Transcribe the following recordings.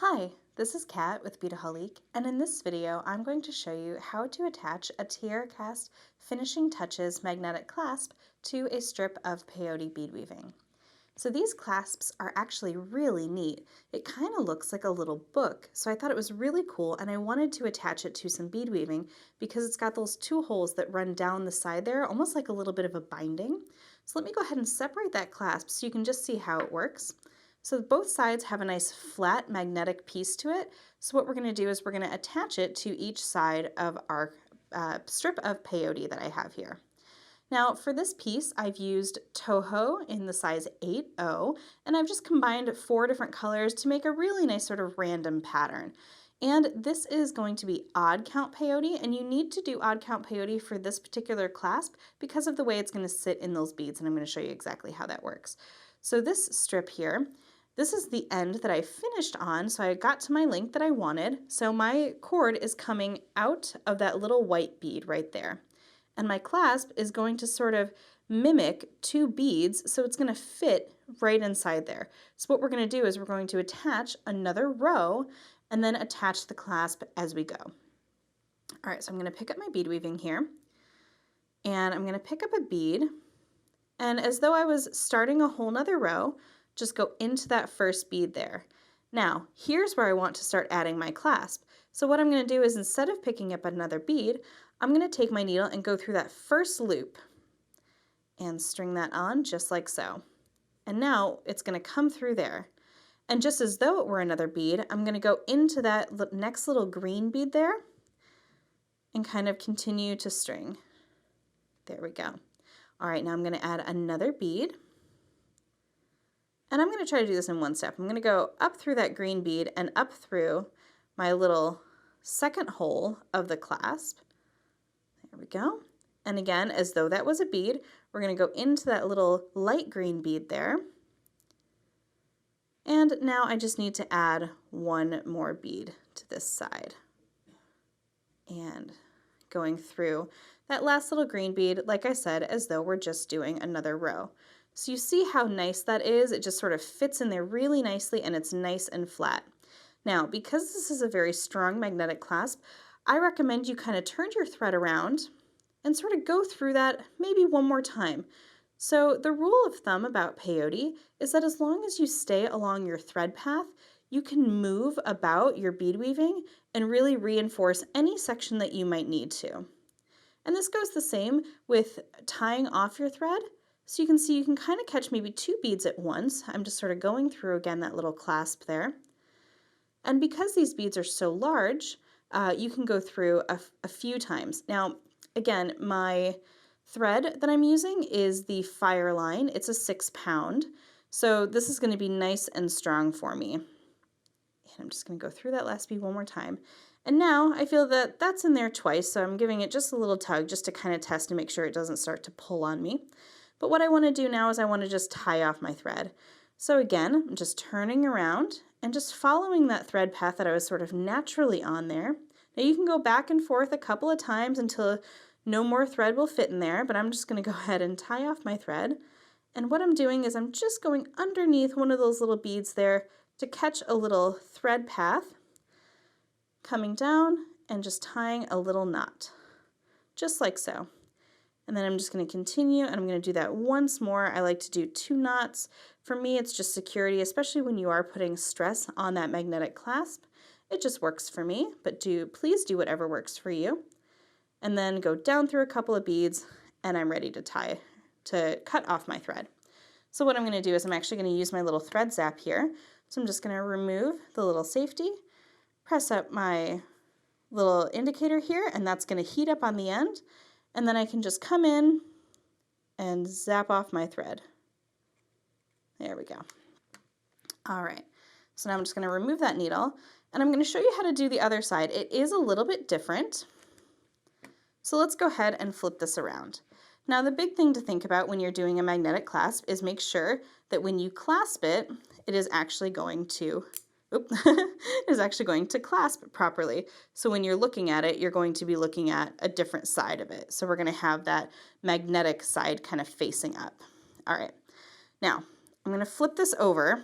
Hi, this is Kat with Beadaholique, and in this video I'm going to show you how to attach a TierraCast Finishing Touches magnetic clasp to a strip of peyote bead weaving. So these clasps are actually really neat. It kind of looks like a little book, so I thought it was really cool and I wanted to attach it to some bead weaving because it's got those two holes that run down the side there, almost like a little bit of a binding. So let me go ahead and separate that clasp so you can just see how it works. So both sides have a nice flat magnetic piece to it. So what we're going to do is we're going to attach it to each side of our strip of peyote that I have here. Now for this piece I've used Toho in the size 8/0 and I've just combined 4 different colors to make a really nice sort of random pattern. And this is going to be odd count peyote, and you need to do odd count peyote for this particular clasp because of the way it's going to sit in those beads, and I'm going to show you exactly how that works. So this strip here, this is the end that I finished on, so I got to my length that I wanted. So my cord is coming out of that little white bead right there. And my clasp is going to sort of mimic 2 beads, so it's going to fit right inside there. So what we're going to do is we're going to attach another row and then attach the clasp as we go. All right, so I'm going to pick up my bead weaving here, and I'm going to pick up a bead, and as though I was starting a whole nother row, just go into that first bead there. Now, here's where I want to start adding my clasp. So what I'm going to do is, instead of picking up another bead, I'm going to take my needle and go through that first loop and string that on just like so. And now it's going to come through there. And just as though it were another bead, I'm going to go into that next little green bead there and kind of continue to string. There we go. All right, now I'm going to add another bead. And I'm going to try to do this in one step. I'm going to go up through that green bead and up through my little second hole of the clasp. There we go. And again, as though that was a bead, we're going to go into that little light green bead there. And now I just need to add one more bead to this side. And going through that last little green bead, like I said, as though we're just doing another row. So you see how nice that is? It just sort of fits in there really nicely, and it's nice and flat. Now, because this is a very strong magnetic clasp, I recommend you kind of turn your thread around and sort of go through that maybe one more time. So the rule of thumb about peyote is that as long as you stay along your thread path, you can move about your bead weaving and really reinforce any section that you might need to. And this goes the same with tying off your thread. So you can see you can kind of catch maybe 2 beads at once. I'm just sort of going through again that little clasp there. And because these beads are so large, you can go through a few times. Now, again, my thread that I'm using is the Fire Line. It's a 6 pound. So this is going to be nice and strong for me. And I'm just going to go through that last bead one more time. And now I feel that that's in there twice, so I'm giving it just a little tug just to kind of test and make sure it doesn't start to pull on me. But what I want to do now is I want to just tie off my thread. So again, I'm just turning around and just following that thread path that I was sort of naturally on there. Now you can go back and forth a couple of times until no more thread will fit in there, but I'm just going to go ahead and tie off my thread. And what I'm doing is I'm just going underneath one of those little beads there to catch a little thread path, coming down and just tying a little knot, just like so. And then I'm just going to continue, and I'm going to do that once more. I like to do 2 knots. For me, it's just security, especially when you are putting stress on that magnetic clasp. It just works for me, but please do whatever works for you. And then go down through a couple of beads, and I'm ready to cut off my thread. So what I'm going to do is I'm actually going to use my little thread zap here. So I'm just going to remove the little safety, press up my little indicator here, and that's going to heat up on the end. And then I can just come in and zap off my thread. There we go. All right, so now I'm just going to remove that needle, and I'm going to show you how to do the other side. It is a little bit different. So let's go ahead and flip this around. Now the big thing to think about when you're doing a magnetic clasp is make sure that when you clasp it, it is actually going to clasp properly. So when you're looking at it, you're going to be looking at a different side of it. So we're going to have that magnetic side kind of facing up. All right, now I'm going to flip this over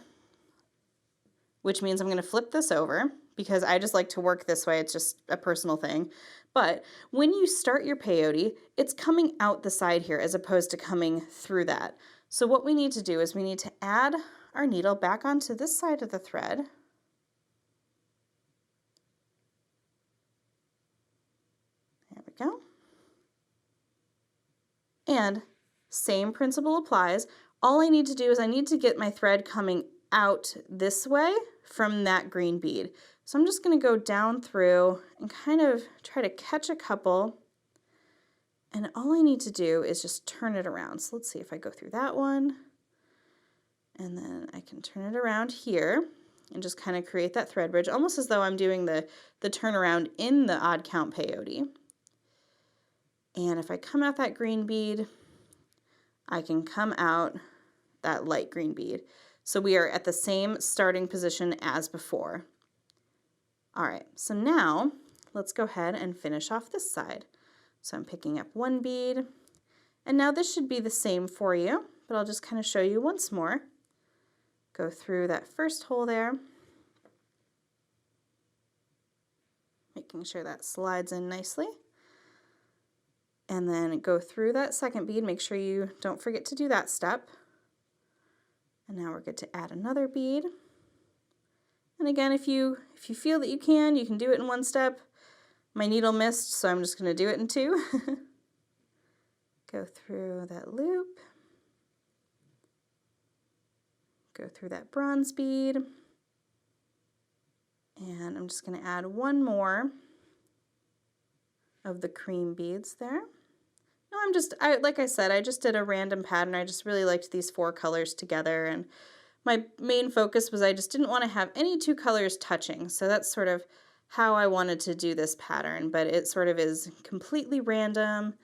which means I'm going to flip this over because I just like to work this way. It's just a personal thing. But when you start your peyote, it's coming out the side here as opposed to coming through that. So what we need to do is we need to add our needle back onto this side of the thread. There we go. And same principle applies. All I need to do is I need to get my thread coming out this way from that green bead. So I'm just going to go down through and kind of try to catch a couple. And all I need to do is just turn it around. So let's see if I go through that one. And then I can turn it around here and just kind of create that thread bridge, almost as though I'm doing the turnaround in the odd count peyote. And if I come out that green bead, I can come out that light green bead. So we are at the same starting position as before. All right, so now let's go ahead and finish off this side. So I'm picking up one bead, and now this should be the same for you, but I'll just kind of show you once more. Go through that first hole there, making sure that slides in nicely. And then go through that second bead. Make sure you don't forget to do that step. And now we're good to add another bead. And again, if you feel that you can do it in one step. My needle missed, so I'm just going to do it in two. Go through that loop. Go through that bronze bead. And I'm just going to add one more of the cream beads there. No, like I said, I just did a random pattern. I just really liked these 4 colors together, and my main focus was I just didn't want to have any 2 colors touching. So that's sort of how I wanted to do this pattern, but it sort of is completely random.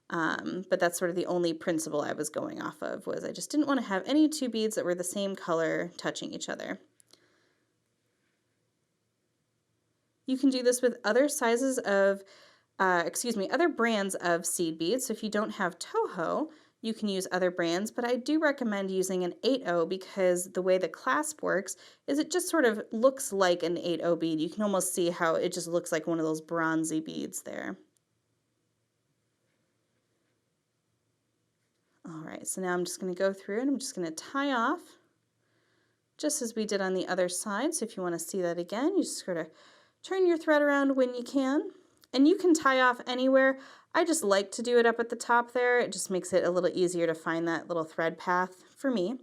But that's sort of the only principle I was going off of, was I just didn't want to have any 2 beads that were the same color touching each other. You can do this with other sizes of other brands of seed beads. So if you don't have Toho, you can use other brands, but I do recommend using an 8/0 because the way the clasp works is it just sort of looks like an 8/0 bead. You can almost see how it just looks like one of those bronzy beads there. All right, so now I'm just going to go through and I'm just going to tie off just as we did on the other side. So if you want to see that again, you just sort of turn your thread around when you can. And you can tie off anywhere. I just like to do it up at the top there. It just makes it a little easier to find that little thread path for me.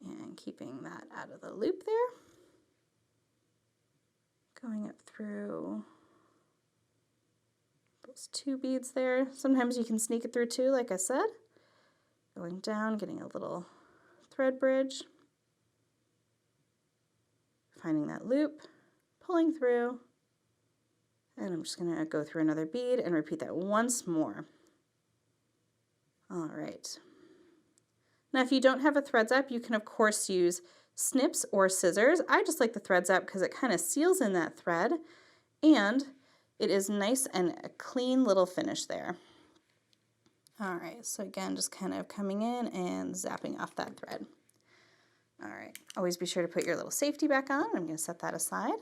And keeping that out of the loop there. Going up through those 2 beads there. Sometimes you can sneak it through 2, like I said. Going down, getting a little thread bridge. Finding that loop, pulling through. And I'm just going to go through another bead and repeat that once more. All right. Now, if you don't have a thread zap, you can, of course, use snips or scissors. I just like the thread zap because it kind of seals in that thread, and it is nice and a clean little finish there. All right, so again, just kind of coming in and zapping off that thread. All right, always be sure to put your little safety back on. I'm going to set that aside.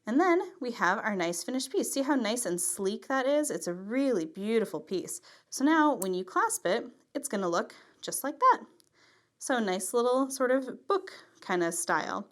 And then we have our nice finished piece. See how nice and sleek that is? It's a really beautiful piece. So now when you clasp it, it's going to look just like that. So nice little sort of book kind of style.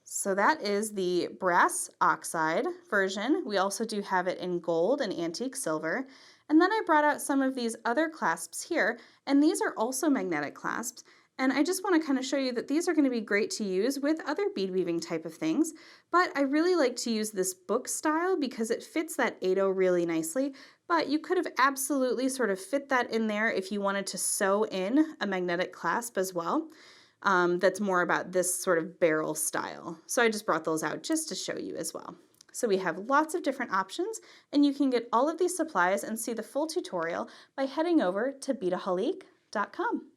So that is the brass oxide version. We also do have it in gold and antique silver. And then I brought out some of these other clasps here, and these are also magnetic clasps. And I just want to kind of show you that these are going to be great to use with other bead weaving type of things. But I really like to use this book style because it fits that 8/0 really nicely. But you could have absolutely sort of fit that in there if you wanted to sew in a magnetic clasp as well. That's more about this sort of barrel style. So I just brought those out just to show you as well. So we have lots of different options, and you can get all of these supplies and see the full tutorial by heading over to Beadaholique.com.